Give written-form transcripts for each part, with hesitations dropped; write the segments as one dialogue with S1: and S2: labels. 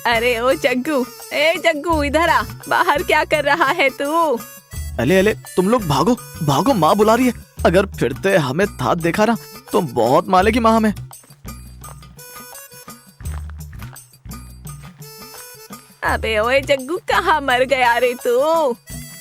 S1: अरे ओ जग्गू, ए जग्गू इधर आ, बाहर क्या कर रहा है तू?
S2: अले अले तुम लोग भागो भागो, माँ बुला रही है। अगर फिर से हमें था देखा ना तो बहुत मारेगी माँ हमें।
S1: अबे ओए जग्गू, कहाँ मर गया रे तू?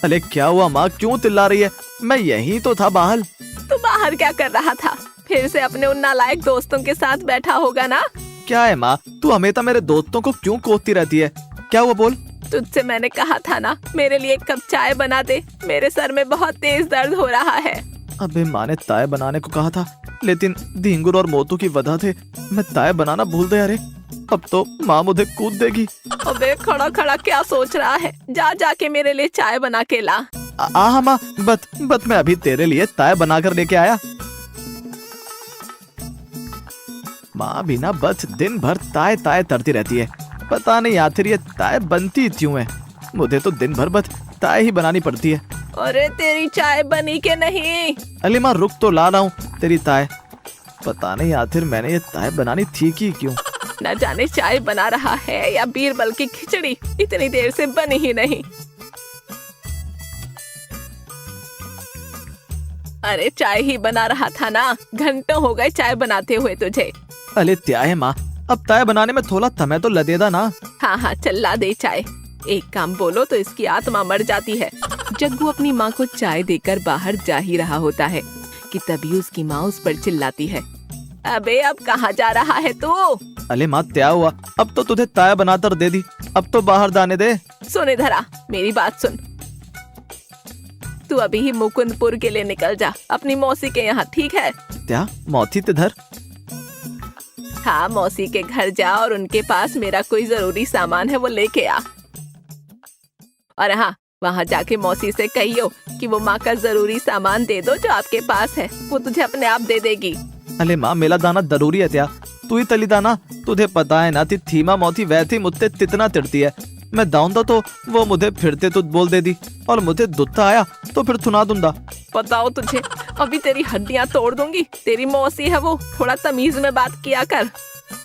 S2: अले क्या हुआ माँ, क्यों चिल्ला रही है? मैं यही तो था बाहर।
S1: तू बाहर क्या कर रहा था? फिर से अपने उन नालायक दोस्तों के साथ बैठा होगा ना?
S2: क्या है माँ, तू हमेशा मेरे दोस्तों को क्यों कोसती रहती है? क्या हुआ बोल।
S1: तुझसे मैंने कहा था ना, मेरे लिए एक कप चाय बना दे, मेरे सर में बहुत तेज दर्द हो रहा है।
S2: अबे माँ ने चाय बनाने को कहा था, लेकिन ढींगुर और मोतू की वजह से मैं चाय बनाना भूल गया रे। अब तो माँ मुझे कूद देगी।
S1: अबे खड़ा खड़ा क्या सोच रहा है? जा जाके मेरे लिए चाय बना के ला।
S2: हाँ माँ, बस मैं अभी तेरे लिए चाय बनाकर लेके आया। माँ भी ना बस दिन भर ताय ताय तरती रहती है। पता नहीं आखिर ये ताय बनती क्यों है। मुझे तो दिन भर बस ताय ही बनानी पड़ती है।
S1: अरे तेरी चाय बनी के नहीं?
S2: अली माँ रुक तो ला रहा हूँ तेरी ताय। पता नहीं आखिर मैंने ये ताय बनानी थी कि क्यों।
S1: न जाने चाय बना रहा है या बीरबल की खिचड़ी, इतनी देर से बनी ही नहीं। अरे चाय ही बना रहा था ना, घंटों हो गए चाय बनाते हुए तुझे।
S2: अरे क्या है माँ, अब ताय बनाने में थोड़ा समय तो लगेगा ना।
S1: हाँ हाँ चल ला दे चाय। एक काम बोलो तो इसकी आत्मा मर जाती है। जग्गू अपनी माँ को चाय देकर बाहर जा ही रहा होता है कि तभी उसकी माँ उस पर चिल्लाती है, अबे अब कहाँ जा रहा है तू?
S2: अरे माँ क्या हुआ, अब तो तुझे ताय बनाकर दे दी, अब तो बाहर जाने दे।
S1: सुन इधर आ, मेरी बात सुन। तू अभी ही मुकुंदपुर के लिए निकल जा, अपनी मौसी के यहाँ, ठीक है?
S2: क्या मौसी तिधर?
S1: हाँ मौसी के घर जा और उनके पास मेरा कोई जरूरी सामान है वो लेके आ। और हाँ वहाँ जाके मौसी से कहियो कि वो माँ का जरूरी सामान दे दो जो आपके पास है, वो तुझे अपने आप दे देगी।
S2: अरे माँ मेरा दाना जरूरी है क्या? तू ही तली दाना, तुझे पता है ना थीमा मौसी वैसे मुझसे कितना तिड़ती है। मैं दाऊंगा तो वो मुझे फिरते तुझ बोल दे दी, और मुझे दुत्ता आया तो फिर सुना दूंगा।
S1: बताओ तुझे, अभी तेरी हड्डियाँ तोड़ दूंगी। तेरी मौसी है वो, थोड़ा तमीज में बात किया कर।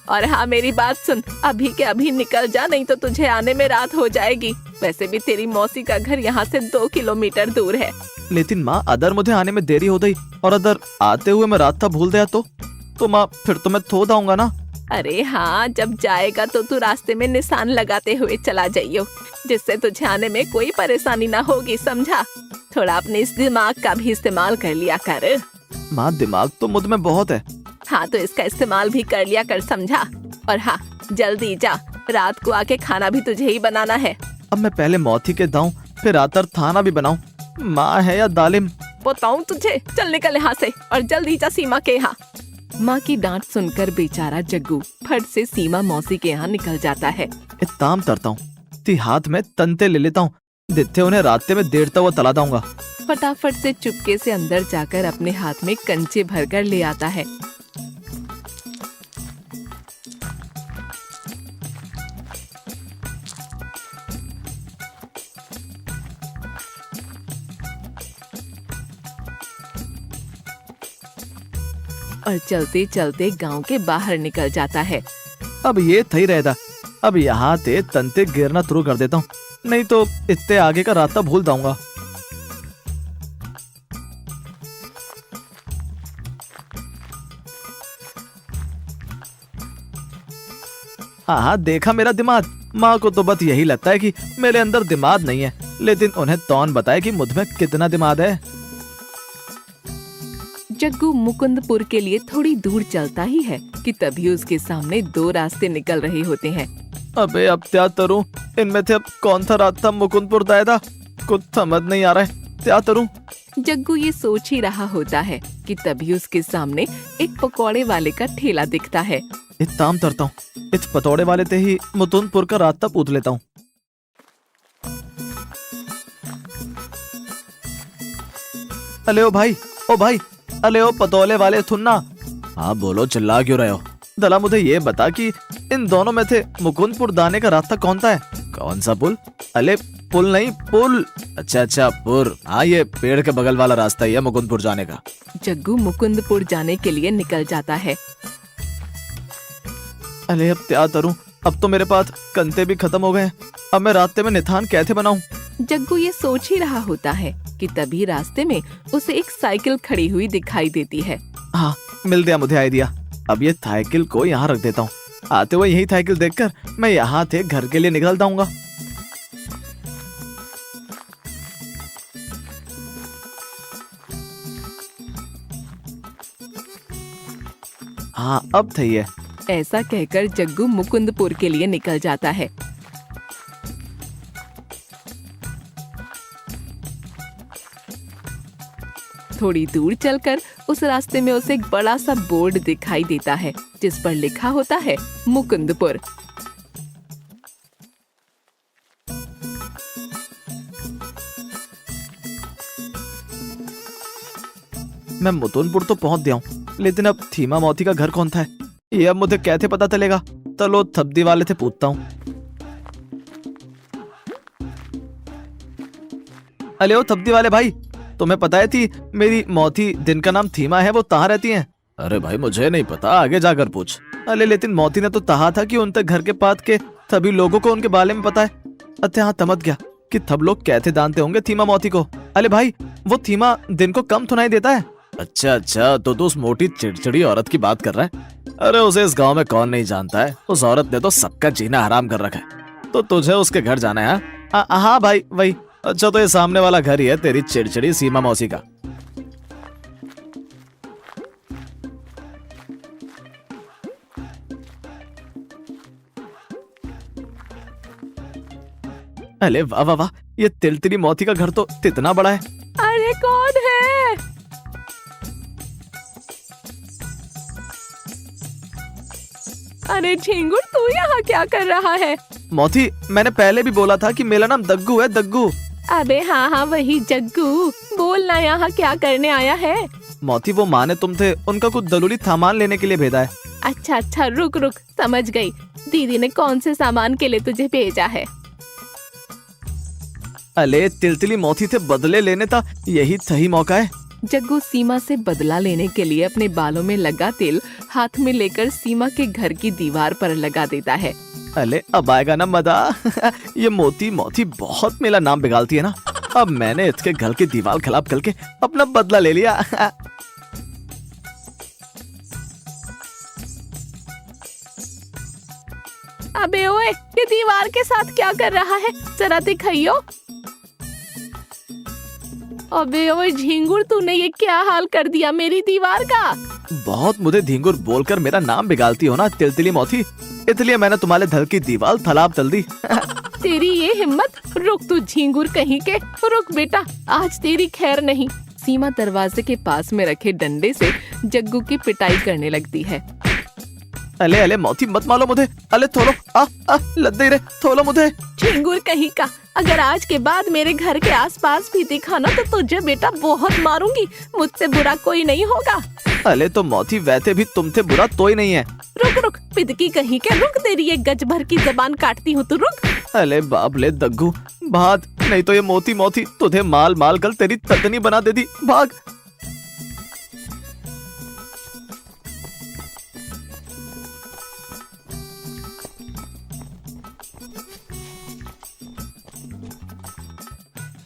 S1: और हाँ मेरी बात सुन, अभी के अभी निकल जा, नहीं तो तुझे आने में रात हो जाएगी। वैसे भी तेरी मौसी का घर यहाँ से 2 किलोमीटर दूर है।
S2: लेकिन माँ अदर मुझे आने में देरी हो गई और अदर आते हुए मैं रास्ता भूल गया तो माँ फिर तो मैं थो जाऊंगा ना।
S1: अरे हाँ जब जाएगा तो तू रास्ते में निशान लगाते हुए चला जाइयो, जिससे तुझे आने में कोई परेशानी ना होगी, समझा? थोड़ा अपने इस दिमाग का भी इस्तेमाल कर लिया कर।
S2: माँ दिमाग तो मुझ में बहुत है।
S1: हाँ तो इसका इस्तेमाल भी कर लिया कर, समझा? और हाँ जल्दी जा, रात को आके खाना भी तुझे ही बनाना है।
S2: अब मैं पहले मौसी के दाऊं फिर आतर थाना भी बनाऊं, माँ है या दालिम?
S1: बताऊं तुझे, चल निकल यहाँ से और जल्दी जा सीमा के यहाँ। माँ की डांट सुनकर बेचारा जग्गू फट से सीमा मौसी के यहाँ निकल जाता है।
S2: इताम तरता हूँ, ती हाथ में तंते ले लेता हूँ, जितने उन्हें रास्ते में देरता हुआ तला दूंगा।
S1: फटाफट से चुपके से अंदर जाकर अपने हाथ में कंचे भरकर ले आता है। और चलते चलते गांव के बाहर निकल जाता है।
S2: अब ये थई रहता, अब यहाँ से तंते गिरना शुरू कर देता हूँ, नहीं तो इतने आगे का रास्ता भूल जाऊंगा। हाँ देखा मेरा दिमाग। माँ को तो बस यही लगता है कि मेरे अंदर दिमाग नहीं है, लेकिन उन्हें कौन बताए कि मुझ में कितना दिमाग है।
S1: जग्गू मुकुंदपुर के लिए थोड़ी दूर चलता ही है कि तभी उसके सामने 2 रास्ते निकल रहे होते हैं।
S2: अबे अब क्या करूं, इनमें से अब कौन सा रास्ता मुकुंदपुर जाएगा, कुछ समझ नहीं आ रहा है, क्या करूं?
S1: जग्गू ये सोच ही रहा होता है कि तभी उसके सामने एक पकौड़े वाले का ठेला दिखता है।
S2: एक काम करता हूँ, इस पतौड़े वाले से ही मुकुंदपुर का रास्ता पूछ लेता हूँ। अले ओ भाई, अले ओ पतौले वाले सुनना। हाँ बोलो, चिल्ला क्यों रहे हो? दला मुझे ये बता कि इन दोनों में से मुकुंदपुर जाने का रास्ता कौन सा है? कौन सा पुल? अले पुल नहीं, पुल। अच्छा पुल, हाँ ये पेड़ के बगल वाला रास्ता ही है मुकुंदपुर जाने का।
S1: जग्गू मुकुंदपुर जाने के लिए निकल जाता है।
S2: अरे अब क्या करूं, अब तो मेरे पास कंते भी खत्म हो गए हैं। अब मैं रास्ते में निथान कैसे बनाऊं?
S1: जग्गू ये सोच ही रहा होता है कि तभी रास्ते में उसे एक साइकिल खड़ी हुई दिखाई देती है।
S2: हाँ, मिल गया मुझे आइडिया। अब ये साइकिल को यहाँ रख देता हूँ। आते हुए यही साइकिल देखकर मैं यहाँ से घर के लिए निकल जाऊंगा। हाँ, अब सही है।
S1: ऐसा कहकर जग्गू मुकुंदपुर के लिए निकल जाता है। थोड़ी दूर चलकर उस रास्ते में उसे एक बड़ा सा बोर्ड दिखाई देता है जिस पर लिखा होता है मुकुंदपुर।
S2: मैं मुकुंदपुर तो पहुंच गया हूँ, लेकिन अब थीमा मौती का घर कौन था? ये अब मुझे कैसे पता चलेगा? चलो सब्जी वाले से पूछता हूँ। अरे ओ सब्जी वाले भाई, तुम्हें पता है थी मेरी मौती जिनका नाम थीमा है वो कहाँ रहती हैं? अरे भाई मुझे नहीं पता, आगे जाकर पूछ। अरे लेकिन मौती ने तो कहा था कि उन तक घर के पास के सभी लोगों को उनके बारे में पता है। अच्छा हाँ, समझ गया कि सब लोग कैसे जानते होंगे थीमा मौती को। अरे भाई, वो थीमा दिन को कम सुनाई देता है। अच्छा, तो तू उस मोटी चिड़चिड़ी औरत की बात कर रहा है? अरे उसे इस गांव में कौन नहीं जानता है। उस औरत ने तो सबका जीना हराम कर रखा है। तो तुझे उसके घर जाना है? हाँ भाई वही। अच्छा, तो ये सामने वाला घर ही है तेरी चिड़चिड़ी सीमा मौसी का। अरे वाह वाह वाह, ये तिलतिली मौती का घर तो इतना बड़ा है।
S1: अरे कौन है? अरे झिंगुर, तू यहाँ क्या कर रहा है?
S2: मौती, मैंने पहले भी बोला था कि मेरा नाम दग्गू है, दग्गू।
S1: अबे हाँ वही जग्गू, बोलना यहाँ क्या करने आया है?
S2: मौती, वो माँ ने तुमसे उनका कुछ जरूरी सामान लेने के लिए भेजा है।
S1: अच्छा, रुक समझ गई। दीदी ने कौन से सामान के लिए तुझे भेजा है?
S2: अले तिलतिली मौती से बदले लेने का यही सही मौका है।
S1: जग्गू सीमा से बदला लेने के लिए अपने बालों में लगा तेल हाथ में लेकर सीमा के घर की दीवार पर लगा देता है।
S2: अले अब आएगा ना मजा। ये मोती बहुत मेरा नाम बिगाड़ती है ना। अब मैंने इसके घर की दीवार खराब करके अपना बदला ले लिया।
S1: अबे ओए, ये दीवार के साथ क्या कर रहा है? जरा दिखाइयो। अबे ओए झिंगुर, तूने ये क्या हाल कर दिया मेरी दीवार का?
S2: बहुत मुझे झिंगुर बोलकर मेरा नाम बिगाड़ती हो ना तिलतिली मौती, इसलिए मैंने तुम्हारे घर की दीवार थलाब तल दी।
S1: तेरी ये हिम्मत! रुक तू झिंगुर कहीं के, रुक बेटा, आज तेरी खैर नहीं। सीमा दरवाजे के पास में रखे डंडे से जग्गू की पिटाई करने लगती है।
S2: अले मौती, मत मारो मुझे। अले थोलो, लग दे रे, थोलो मुझे।
S1: झिंगुर कहीं का, अगर आज के बाद मेरे घर के आसपास भी दिखा ना तो तुझे बेटा बहुत मारूंगी। मुझसे बुरा कोई नहीं होगा।
S2: अले तो मौती, वैसे भी तुमसे बुरा तो ही नहीं है।
S1: रुक पिदकी कहीं के, रुक, तेरी ये गज भर की जबान काटती हूँ, तू रुक।
S2: अले बाबले दग्गू, भाग, नहीं तो ये मौती तुझे माल कर तेरी ततनी बना देती। भाग।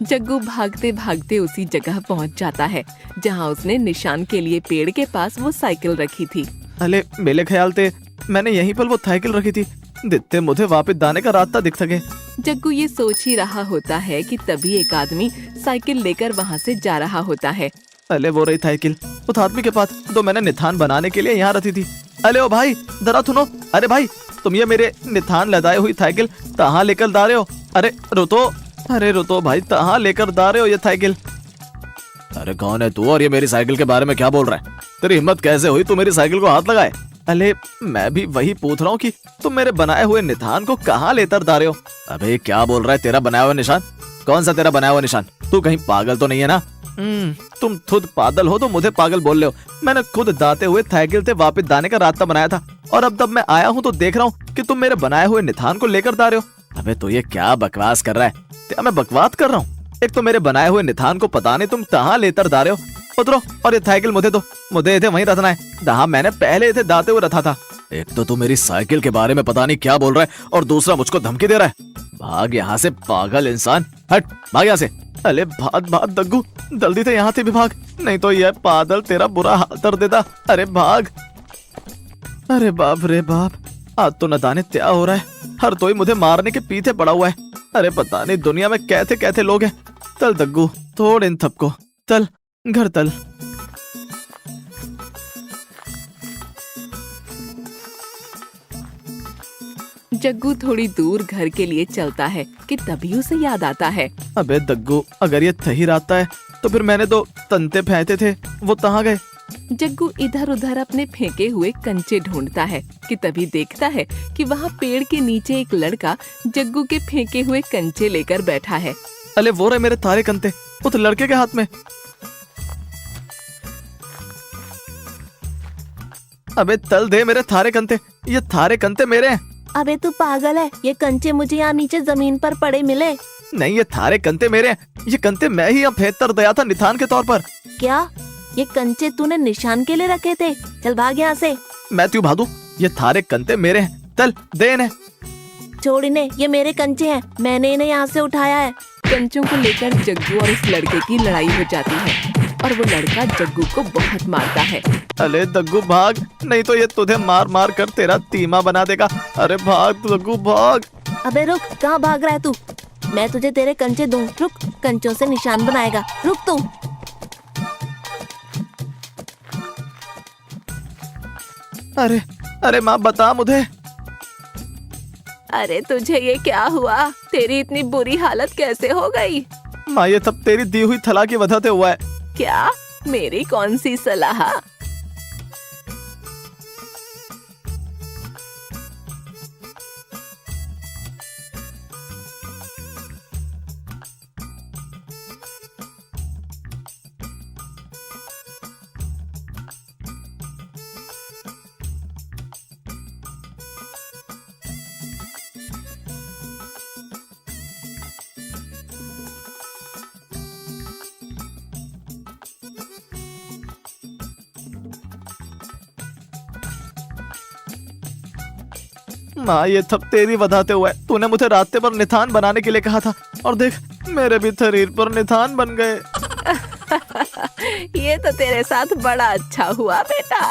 S1: जग्गू भागते भागते उसी जगह पहुंच जाता है जहां उसने निशान के लिए पेड़ के पास वो साइकिल रखी थी।
S2: अले मेरे ख्याल से मैंने यहीं पर वो साइकिल रखी थी, जितने मुझे वापस जाने का रास्ता दिख सके।
S1: जग्गू ये सोच ही रहा होता है कि तभी एक आदमी साइकिल लेकर वहां से जा रहा होता है।
S2: अले वो रही साइकिल उस आदमी के पास जो मैंने निथान बनाने के लिए यहाँ रखी थी। अले ओ भाई, जरा सुनो। अरे भाई, तुम ये मेरे निथान लदाए हुई साइकिल कहाँ लेकर जा रहे हो? अरे रुतो भाई, कहाँ लेकर जा रहे हो ये साइकिल? अरे कौन है तू और ये मेरी साइकिल के बारे में क्या बोल रहा है? तेरी हिम्मत कैसे हुई तू मेरी साइकिल को हाथ लगाए? अले मैं भी वही पूछ रहा हूँ कि तुम मेरे बनाए हुए निशान को कहाँ लेकर जा रहे हो? अबे क्या बोल रहा है? तेरा बनाया हुआ निशान? कौन सा तेरा बनाया हुआ निशान? तू कहीं पागल तो नहीं है ना? तुम खुद पागल हो तो मुझे पागल बोल रहे हो। मैंने खुद दाते हुए साइकिल से वापस जाने का रास्ता बनाया था, और अब जब मैं आया हूँ तो देख रहा हूँ कि तुम मेरे बनाए हुए निशान को लेकर जा रहे हो। अबे तो ये क्या बकवास कर रहा है? क्या मैं बकवास कर रहा हूँ? एक तो मेरे बनाए हुए निशान को पता नहीं तुम कहाँ लेकर जा रहे हो। उतरो और ये साइकिल मुझे दो, मुझे इसे वहीं रखना है जहाँ मैंने पहले इसे दाते हुए रखा था। एक तो तू मेरी साइकिल के बारे में पता नहीं क्या बोल रहा है और दूसरा मुझको धमकी दे रहा है। भाग यहाँ से पागल इंसान, हट भाग यहाँ से। अरे भाग भाग दग्गू, जल्दी से यहाँ से भी भाग, नहीं तो यह पागल तेरा बुरा हाल कर देता। अरे भाग। अरे बाप रे बाप, आज तो न जाने क्या हो रहा है, हर कोई मुझे मारने के पीछे पड़ा हुआ है। अरे पता नहीं दुनिया में कैसे कैसे लोग हैं। चल दग्गू तोड़ इन सबको, चल घर चल।
S1: जग्गू थोड़ी दूर घर के लिए चलता है कि तभी उसे याद आता है।
S2: अबे दग्गू, अगर ये सही रास्ता है तो फिर मैंने तो तंते फेंके थे, वो कहाँ गए?
S1: जग्गू इधर उधर अपने फेंके हुए कंचे ढूंढता है कि तभी देखता है कि वहाँ पेड़ के नीचे एक लड़का जग्गू के फेंके हुए कंचे लेकर बैठा है।
S2: अरे वो रहे मेरे थारे कंते, उस लड़के के हाथ में। अबे तल दे मेरे थारे कंते, ये थारे कंते मेरे हैं।
S1: अबे तू पागल है, ये कंचे मुझे यहाँ नीचे जमीन पर पड़े मिले।
S2: नहीं, ये थारे कंते मेरे हैं, ये कंते मैं ही अब फेंक कर दिया था निशान के तौर पर।
S1: क्या ये कंचे तूने निशान के लिए रखे थे? चल भाग यहाँ से।
S2: मैं क्यों भागूं, ये थारे कंते मेरे हैं, चल दे इन्हें।
S1: छोड़ इन्हें, ये मेरे कंचे हैं, मैंने इन्हें यहाँ से उठाया है। कंचों को लेकर जग्गू और उस लड़के की लड़ाई हो जाती है और वो लड़का जग्गू को बहुत मारता है।
S2: अरे दग्गू भाग, नहीं तो ये तुझे मार मार कर तेरा तीमा बना देगा। अरे भाग दग्गू भाग।
S1: अबे रुक, कहाँ भाग रहा है तू? मैं तुझे तेरे कंचे दूं, रुक, कंचों से निशान बनाएगा, रुक तू।
S2: अरे अरे माँ बता मुझे।
S1: अरे तुझे ये क्या हुआ? तेरी इतनी बुरी हालत कैसे हो गई?
S2: माँ ये सब तेरी दी हुई थला की वजह से हुआ है।
S1: क्या? मेरी कौन सी सलाह?
S2: माँ ये सब तेरी वजह से हुआ है, तूने मुझे रास्ते पर निशान बनाने के लिए कहा था और देख मेरे भी शरीर पर निशान बन गए।
S1: ये तो तेरे साथ बड़ा अच्छा हुआ बेटा।